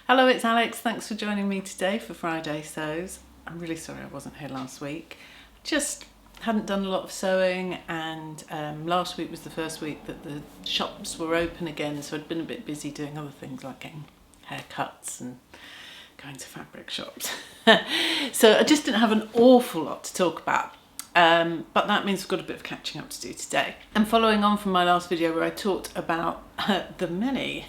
Hello, it's Alex. Thanks for joining me today for Friday Sews. I'm really sorry I wasn't here last week. Just hadn't done a lot of sewing, and last week was the first week that the shops were open again, so I'd been a bit busy doing other things like getting haircuts and going to fabric shops. So I just didn't have an awful lot to talk about. But that means I've got a bit of catching up to do today. And following on from my last video where I talked about the many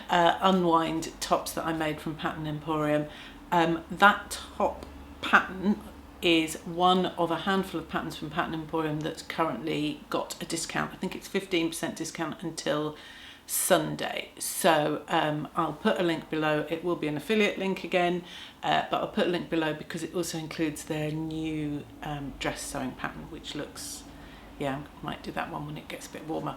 unwind tops that I made from Pattern Emporium, that top pattern is one of a handful of patterns from Pattern Emporium that's currently got a discount. I think it's 15% discount until Sunday. So I'll put a link below. It will be an affiliate link again, but I'll put a link below because it also includes their new dress sewing pattern, which looks, yeah, I might do that one when it gets a bit warmer.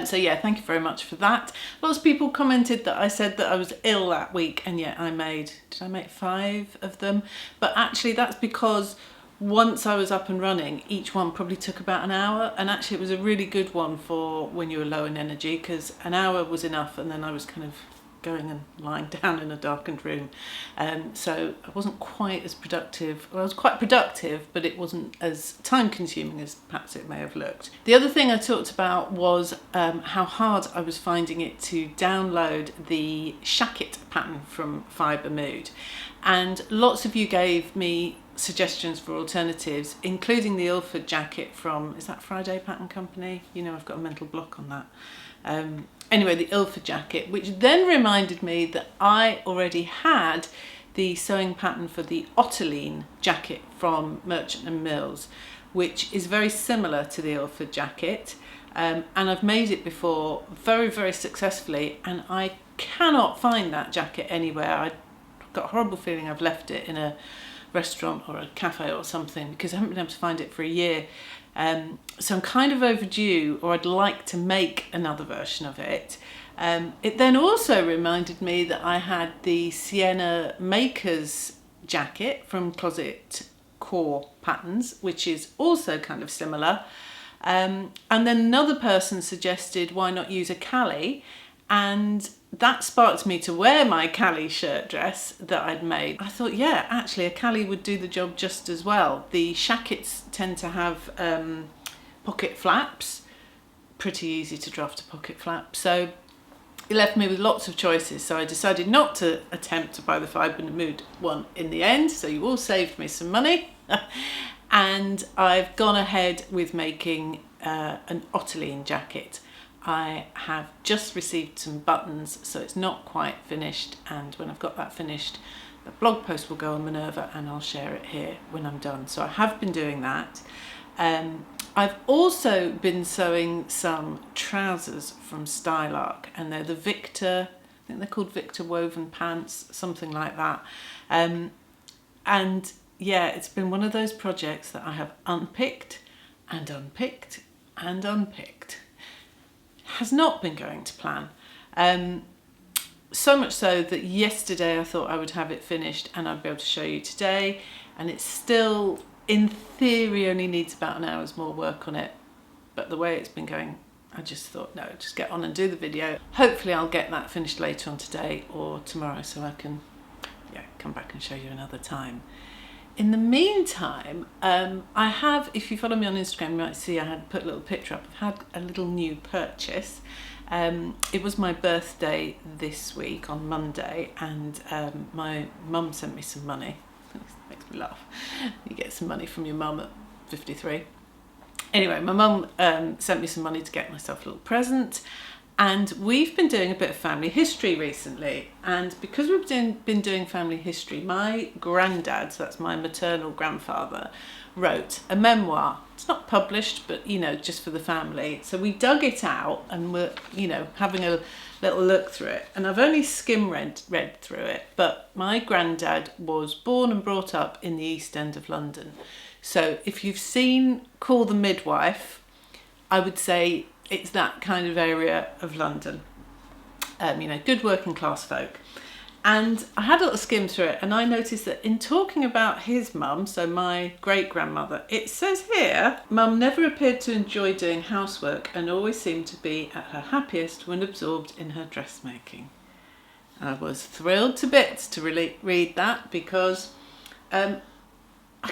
So yeah, thank you very much for that. Lots of people commented that I said that I was ill that week, and yet I made 5 of them? But actually that's because once I was up and running, each one probably took about an hour, and actually it was a really good one for when you were low in energy, because an hour was enough, and then I was kind of going and lying down in a darkened room. So I wasn't quite as productive. Well, I was quite productive, but it wasn't as time consuming as perhaps it may have looked. The other thing I talked about was how hard I was finding it to download the shacket pattern from Fibremood. And lots of you gave me suggestions for alternatives, including the Ilford jacket from, is that Friday Pattern Company? You know, I've got a mental block on that. Anyway, the Ilford jacket, which then reminded me that I already had the sewing pattern for the Ottoline jacket from Merchant & Mills, which is very similar to the Ilford jacket. And I've made it before very, very successfully, and I cannot find that jacket anywhere. I've got a horrible feeling I've left it in a restaurant or a cafe or something, because I haven't been able to find it for a year. So I'm kind of overdue, or I'd like to make another version of it. It then also reminded me that I had the Sienna Makers jacket from Closet Core Patterns, which is also kind of similar. And then another person suggested why not use a Callie, and that sparked me to wear my Callie shirt dress that I'd made. I thought, yeah, actually a Callie would do the job just as well. The shackets tend to have pocket flaps, pretty easy to draft a pocket flap. So it left me with lots of choices. So I decided not to attempt to buy the Fibremood one in the end. So you all saved me some money. And I've gone ahead with making an Ottoline jacket. I have just received some buttons, so it's not quite finished, and when I've got that finished, the blog post will go on Minerva and I'll share it here when I'm done. So I have been doing that. I've also been sewing some trousers from Stylark, and they're the Victor, I think they're called Victor woven pants, something like that. And yeah, it's been one of those projects that I have unpicked and unpicked and unpicked. Has not been going to plan. So much so that yesterday I thought I would have it finished and I'd be able to show you today, and it still, in theory, only needs about an hour's more work on it. But the way it's been going, I just thought, no, just get on and do the video. Hopefully I'll get that finished later on today or tomorrow, so I can come back and show you another time. In the meantime, I have, if you follow me on Instagram, you might see I had put a little picture up. I've had a little new purchase. It was my birthday this week on Monday, and my mum sent me some money. It makes me laugh. You get some money from your mum at 53. Anyway, my mum sent me some money to get myself a little present. And we've been doing a bit of family history recently, and because we've been doing family history, my granddad, so that's my maternal grandfather, wrote a memoir. It's not published, but you know, just for the family. So we dug it out and we're, you know, having a little look through it. And I've only read through it, but my granddad was born and brought up in the East End of London. So if you've seen Call the Midwife, I would say it's that kind of area of London. You know, good working class folk. And I had a little skim through it, and I noticed that in talking about his mum, so my great grandmother, it says here, Mum never appeared to enjoy doing housework and always seemed to be at her happiest when absorbed in her dressmaking. I was thrilled to bits to really read that because I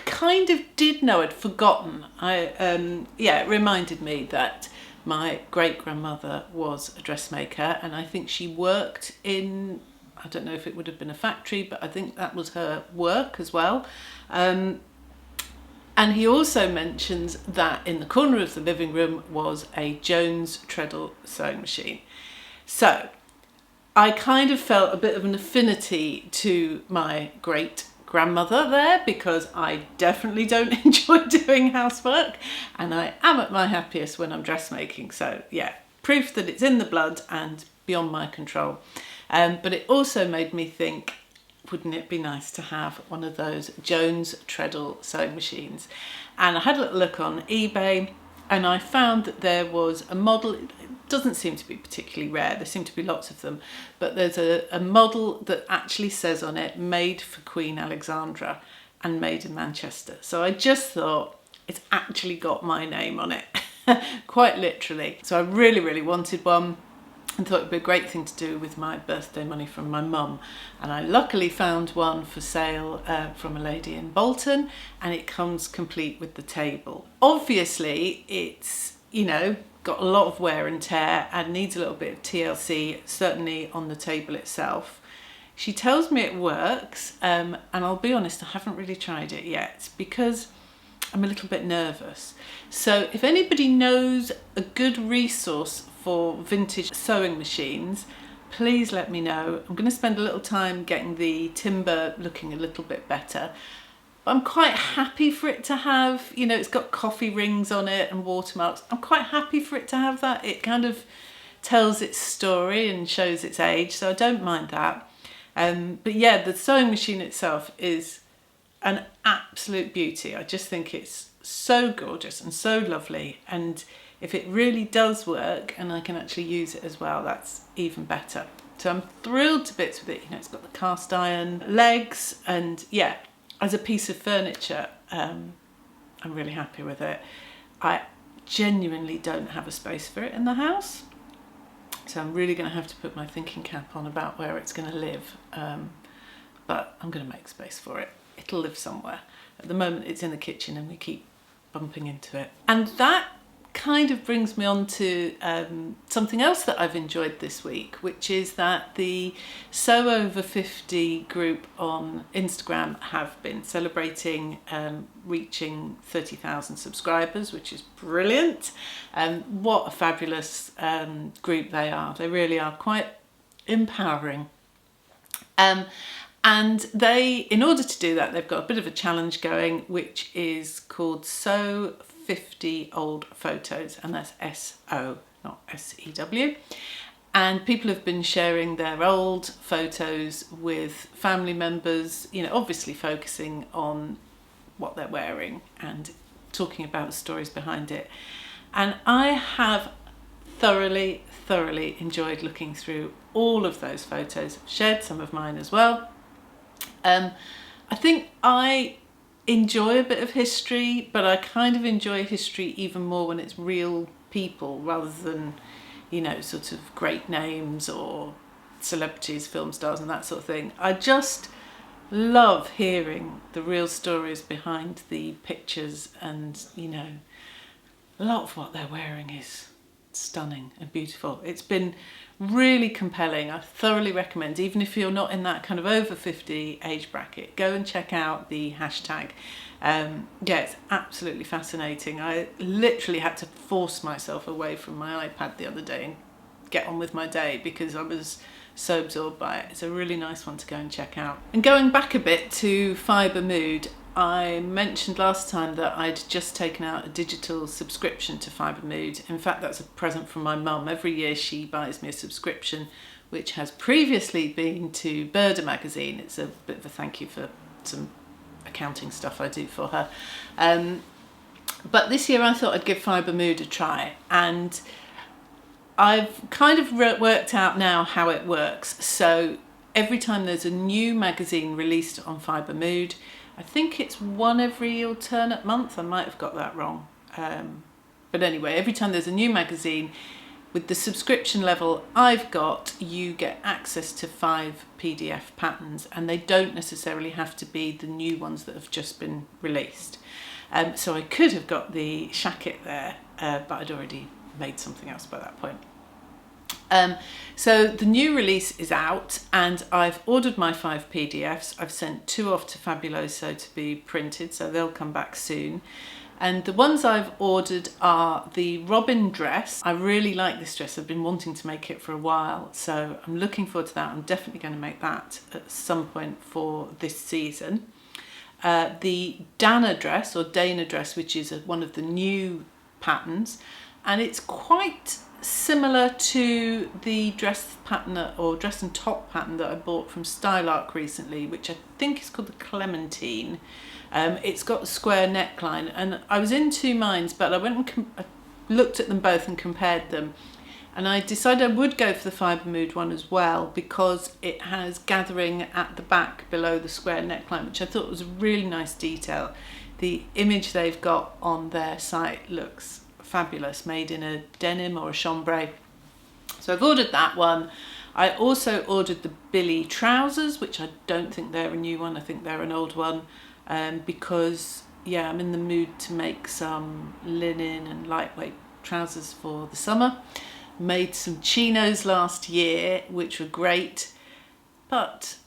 kind of did know, I'd forgotten. It reminded me that my great-grandmother was a dressmaker, and I think she worked in, I don't know if it would have been a factory, but I think that was her work as well. And he also mentions that in the corner of the living room was a Jones treadle sewing machine. So I kind of felt a bit of an affinity to my great-grandmother there, because I definitely don't enjoy doing housework, and I am at my happiest when I'm dressmaking. So yeah, proof that it's in the blood and beyond my control. But it also made me think, wouldn't it be nice to have one of those Jones treadle sewing machines? And I had a little look on eBay, and I found that there was a model. It doesn't seem to be particularly rare, there seem to be lots of them, but there's a model that actually says on it, made for Queen Alexandra and made in Manchester. So I just thought, it's actually got my name on it, quite literally. So I really, really wanted one, and thought it would be a great thing to do with my birthday money from my mum. And I luckily found one for sale from a lady in Bolton, and it comes complete with the table. Obviously, it's, got a lot of wear and tear and needs a little bit of TLC, certainly on the table itself. She tells me it works, and I'll be honest, I haven't really tried it yet because I'm a little bit nervous. So if anybody knows a good resource for vintage sewing machines, please let me know. I'm going to spend a little time getting the timber looking a little bit better. But I'm quite happy for it to have, it's got coffee rings on it and watermarks. I'm quite happy for it to have that. It kind of tells its story and shows its age, so I don't mind that. But yeah, the sewing machine itself is an absolute beauty. I just think it's so gorgeous and so lovely, and if it really does work and I can actually use it as well, that's even better. So I'm thrilled to bits with it. It's got the cast iron legs, and yeah, as a piece of furniture, I'm really happy with it. I genuinely don't have a space for it in the house, so I'm really going to have to put my thinking cap on about where it's going to live, but I'm going to make space for it. It'll live somewhere. At the moment it's in the kitchen and we keep bumping into it. And that kind of brings me on to something else that I've enjoyed this week, which is that the Sew Over 50 group on Instagram have been celebrating reaching 30,000 subscribers, which is brilliant. What a fabulous group they are. They really are quite empowering. And they, in order to do that, they've got a bit of a challenge going, which is called Sew 50 Old Photos, and that's S-O, not S-E-W. And people have been sharing their old photos with family members, obviously focusing on what they're wearing and talking about the stories behind it. And I have thoroughly enjoyed looking through all of those photos. I've shared some of mine as well. I think I enjoy a bit of history, but I kind of enjoy history even more when it's real people rather than, sort of great names or celebrities, film stars and that sort of thing. I just love hearing the real stories behind the pictures, and, a lot of what they're wearing is stunning and beautiful. It's been really compelling. I thoroughly recommend, even if you're not in that kind of over 50 age bracket, go and check out the hashtag. It's absolutely fascinating. I literally had to force myself away from my iPad the other day and get on with my day because I was so absorbed by it. It's a really nice one to go and check out. And going back a bit to Fibremood, I mentioned last time that I'd just taken out a digital subscription to Fibremood. In fact, that's a present from my mum. Every year she buys me a subscription, which has previously been to Burda magazine. It's a bit of a thank you for some accounting stuff I do for her. But this year I thought I'd give Fibremood a try, and I've kind of worked out now how it works. So every time there's a new magazine released on Fibremood, I think it's one every alternate month. I might have got that wrong. But anyway, every time there's a new magazine, with the subscription level I've got, you get access to 5 PDF patterns, and they don't necessarily have to be the new ones that have just been released. So I could have got the shacket there, but I'd already made something else by that point. So the new release is out, and I've ordered my 5 PDFs. I've sent 2 off to Fabuloso to be printed, so they'll come back soon. And the ones I've ordered are the Robin dress. I really like this dress. I've been wanting to make it for a while, so I'm looking forward to that. I'm definitely going to make that at some point for this season. The Dana dress, or Dana dress, which is one of the new patterns, and it's quite similar to the dress pattern or dress and top pattern that I bought from Stylark recently, which I think is called the Clementine. It's got a square neckline, and I was in 2 minds, but I went and I looked at them both and compared them, and I decided I would go for the Fibremood one as well, because it has gathering at the back below the square neckline, which I thought was a really nice detail. The image they've got on their site looks fabulous, made in a denim or a chambray. So I've ordered that one. I also ordered the Billy trousers, which I don't think they're a new one. I think they're an old one, because yeah, I'm in the mood to make some linen and lightweight trousers for the summer. Made some chinos last year, which were great, but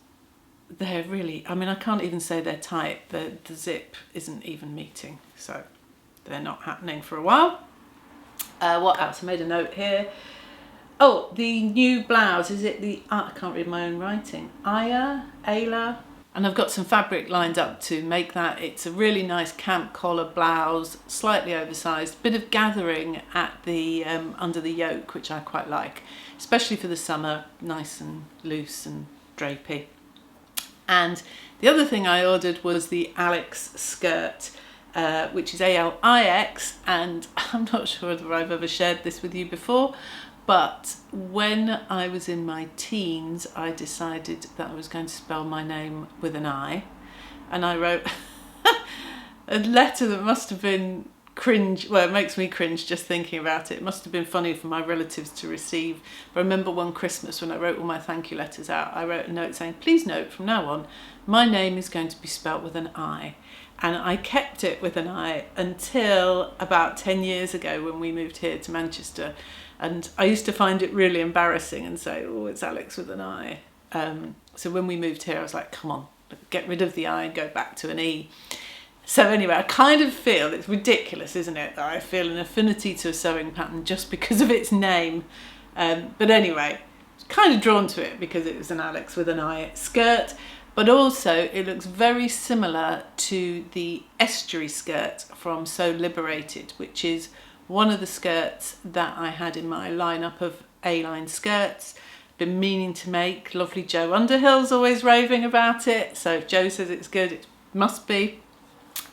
they're really, I mean, I can't even say they're tight. The zip isn't even meeting, so they're not happening for a while. What else? I made a note here. Oh, the new blouse, is it the, I can't read my own writing, Ayla, and I've got some fabric lined up to make that. It's a really nice camp collar blouse, slightly oversized, bit of gathering at the under the yoke, which I quite like, especially for the summer, nice and loose and drapey. And the other thing I ordered was the Alex skirt, which is ALIX, and I'm not sure whether I've ever shared this with you before, but when I was in my teens, I decided that I was going to spell my name with an I, and I wrote a letter that must have been cringe. Well, it makes me cringe just thinking about it. It must have been funny for my relatives to receive. But I remember one Christmas when I wrote all my thank you letters out, I wrote a note saying, please note from now on, my name is going to be spelt with an I. And I kept it with an I until about 10 years ago when we moved here to Manchester. And I used to find it really embarrassing and say, oh, it's Alex with an I. So when we moved here, I was like, come on, get rid of the I and go back to an E. So anyway, I kind of feel, it's ridiculous, isn't it, that I feel an affinity to a sewing pattern just because of its name. But anyway, I was kind of drawn to it because it was an Alex with an I skirt. But also it looks very similar to the estuary skirt from So Liberated, which is one of the skirts that I had in my lineup of A-line skirts. Been meaning to make. Lovely Joe Underhill's always raving about it. So if Joe says it's good, it must be.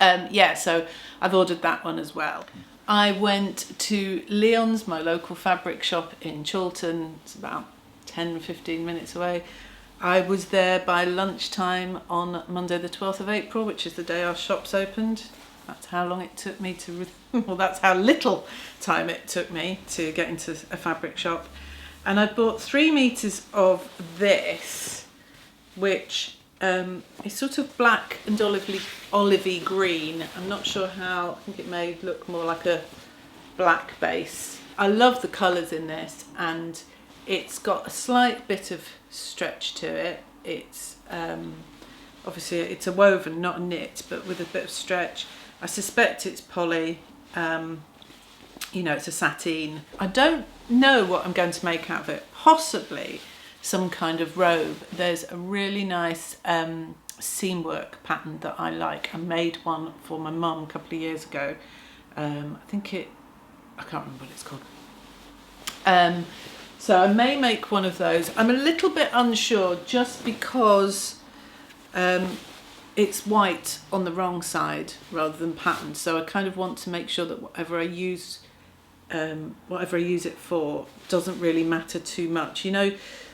Yeah, so I've ordered that one as well. I went to Leon's, my local fabric shop in Chorlton. It's about 10-15 minutes away. I was there by lunchtime on Monday the 12th of April, which is the day our shops opened. That's how long it took me to, well, that's how little time it took me to get into a fabric shop. And I bought 3 meters of this, which is sort of black and olivey green. I'm not sure how, I think it may look more like a black base. I love the colours in this, and it's got a slight bit of stretch to it. It's obviously it's a woven, not a knit, but with a bit of stretch. I suspect it's poly. You know, it's a sateen. I don't know what I'm going to make out of it. Possibly some kind of robe. There's a really nice seam work pattern that I like. I made one for my mum a couple of years ago. I can't remember what it's called. So I may make one of those. I'm a little bit unsure just because it's white on the wrong side rather than patterned. So I kind of want to make sure that whatever I use it for doesn't really matter too much. You know,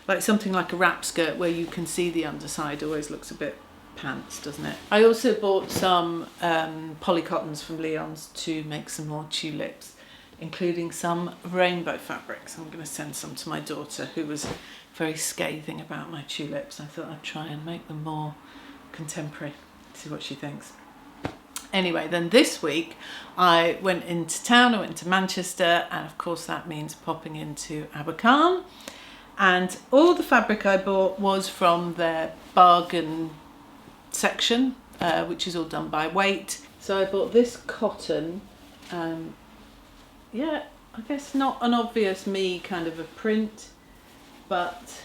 like something like a wrap skirt where you can see the underside always looks a bit pants, doesn't it? I also bought some polycottons from Leon's to make some more tulips including some rainbow fabrics. I'm going to send some to my daughter, who was very scathing about my tulips. I thought I'd try and make them more contemporary, see what she thinks. Anyway, then this week I went into town, I went to Manchester, and of course that means popping into Abakhan. And all the fabric I bought was from their bargain section, which is all done by weight. So I bought this cotton, yeah, I guess not an obvious me kind of a print, but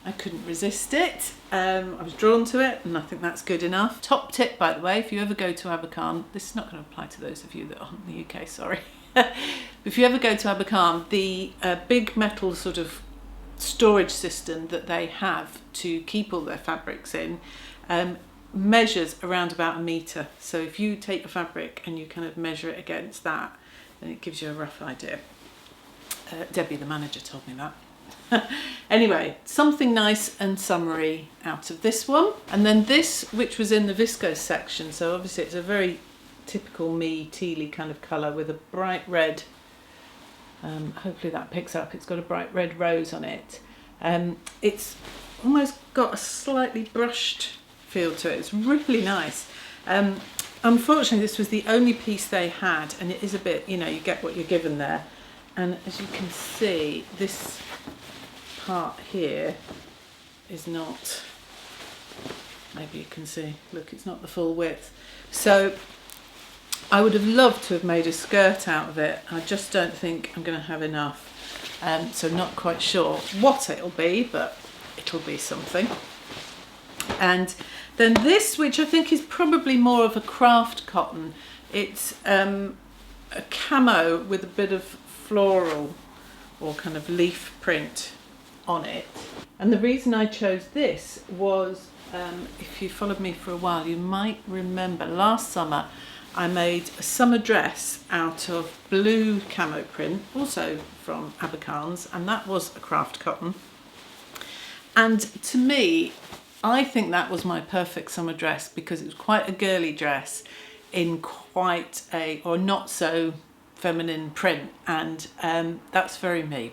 I couldn't resist it. I was drawn to it, and I think that's good enough. Top tip, by the way, if you ever go to Abakhan, this is not going to apply to those of you that aren't in the UK, sorry. If you ever go to Abakhan, the big metal sort of storage system that they have to keep all their fabrics in measures around about 1 metre. So if you take a fabric and you kind of measure it against that, then it gives you a rough idea. Debbie, the manager, told me that. Anyway, something nice and summery out of this one. And then this, which was in the viscose section, so obviously it's a very typical me tealy kind of colour with a bright red, hopefully that picks up, it's got a bright red rose on it. It's almost got a slightly brushed feel to it, it's really nice. Unfortunately this was the only piece they had, and it is a bit, you know, you get what you're given there. And as you can see, this part here is not, maybe you can see, look, it's not the full width. So I would have loved to have made a skirt out of it. I just don't think I'm going to have enough. So not quite sure what it'll be, but it'll be something. And then this, which I think is probably more of a craft cotton, it's a camo with a bit of floral or kind of leaf print on it. And the reason I chose this was, if you followed me for a while, you might remember last summer I made a summer dress out of blue camo print, also from Abakhan's, and that was a craft cotton. And to me, I think that was my perfect summer dress because it was quite a girly dress in quite a, or not so feminine print, and that's very me.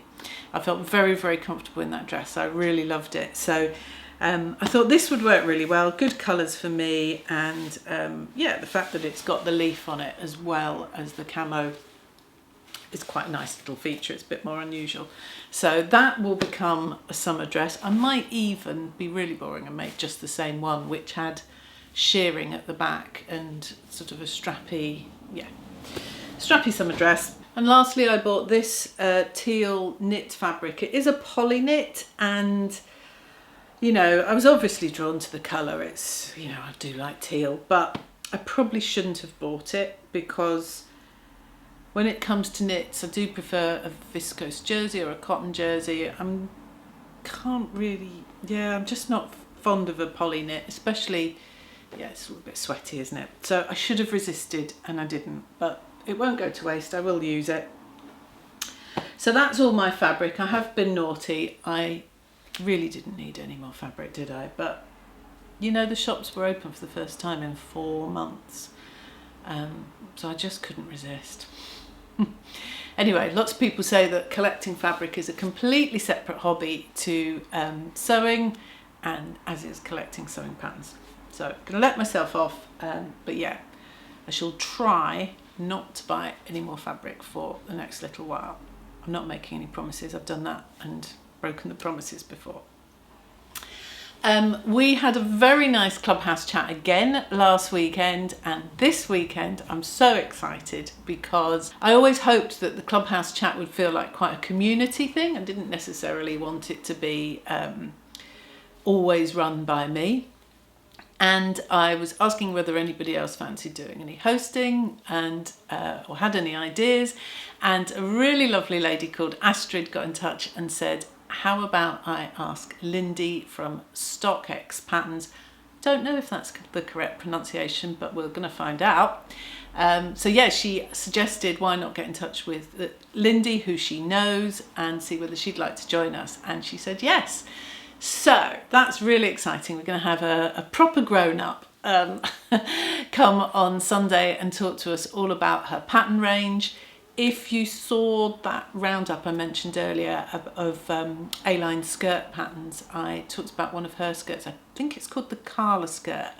I felt very, very comfortable in that dress. I really loved it. So I thought this would work really well. Good colours for me, and yeah, the fact that it's got the leaf on it as well as the camo is quite a nice little feature. It's a bit more unusual. So that will become a summer dress. I might even be really boring and make just the same one, which had shearing at the back and sort of a strappy, yeah, strappy summer dress. And lastly, I bought this teal knit fabric. It is a poly knit, and you know, I was obviously drawn to the colour. It's, you know, I do like teal, but I probably shouldn't have bought it because when it comes to knits, I do prefer a viscose jersey or a cotton jersey. I'm just not fond of a poly knit, especially, yeah, it's a little bit sweaty, isn't it? So I should have resisted and I didn't, but it won't go to waste, I will use it. So that's all my fabric. I have been naughty. I really didn't need any more fabric, did I? But you know, the shops were open for the first time in 4 months, so I just couldn't resist. Anyway, lots of people say that collecting fabric is a completely separate hobby to sewing, and as is collecting sewing patterns. So I'm going to let myself off, but yeah, I shall try not to buy any more fabric for the next little while. I'm not making any promises. I've done that and broken the promises before. We had a very nice Clubhouse chat again last weekend, and this weekend I'm so excited because I always hoped that the Clubhouse chat would feel like quite a community thing. I didn't necessarily want it to be always run by me. And I was asking whether anybody else fancied doing any hosting and or had any ideas. And a really lovely lady called Astrid got in touch and said, how about I ask Lindy from Stokx Patterns? Don't know if that's the correct pronunciation, but we're going to find out. So yeah, she suggested why not get in touch with Lindy, who she knows, and see whether she'd like to join us. And she said yes. So that's really exciting. We're going to have a proper grown-up come on Sunday and talk to us all about her pattern range. if you saw that roundup I mentioned earlier of A-line skirt patterns, I talked about one of her skirts. I think it's called the Carla skirt,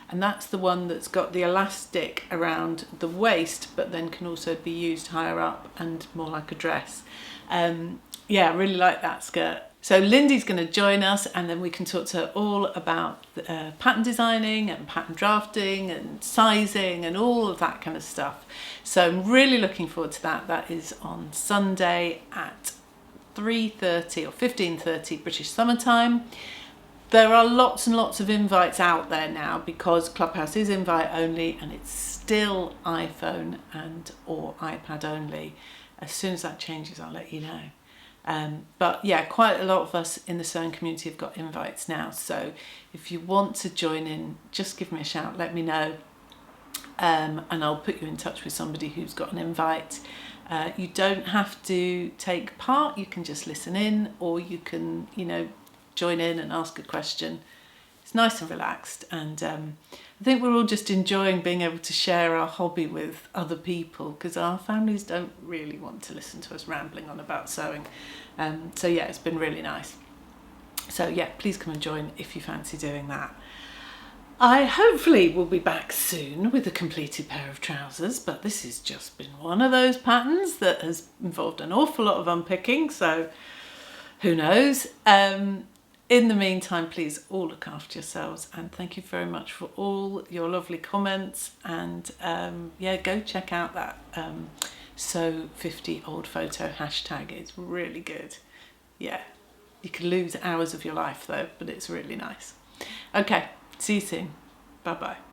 and that's the one that's got the elastic around the waist, but then can also be used higher up and more like a dress. Yeah, I really like that skirt. So Lindy's going to join us, and then we can talk to her all about pattern designing and pattern drafting and sizing and all of that kind of stuff. So I'm really looking forward to that. That is on Sunday at 3:30 or 15:30 British Summer Time. There are lots and lots of invites out there now because Clubhouse is invite only, and it's still iPhone and or iPad only. As soon as that changes, I'll let you know. But yeah, quite a lot of us in the sewing community have got invites now. So if you want to join in, just give me a shout, let me know. And I'll put you in touch with somebody who's got an invite. You don't have to take part, you can just listen in, or you can, join in and ask a question. It's nice and relaxed, and I think we're all just enjoying being able to share our hobby with other people, because our families don't really want to listen to us rambling on about sewing. So yeah, it's been really nice. So yeah, please come and join if you fancy doing that. I hopefully will be back soon with a completed pair of trousers, but this has just been one of those patterns that has involved an awful lot of unpicking, so who knows. In the meantime, please all look after yourselves, and thank you very much for all your lovely comments. And yeah, go check out that Sew 50 old photo hashtag. It's really good. Yeah, you can lose hours of your life though, but it's really nice. Okay, see you soon. Bye bye.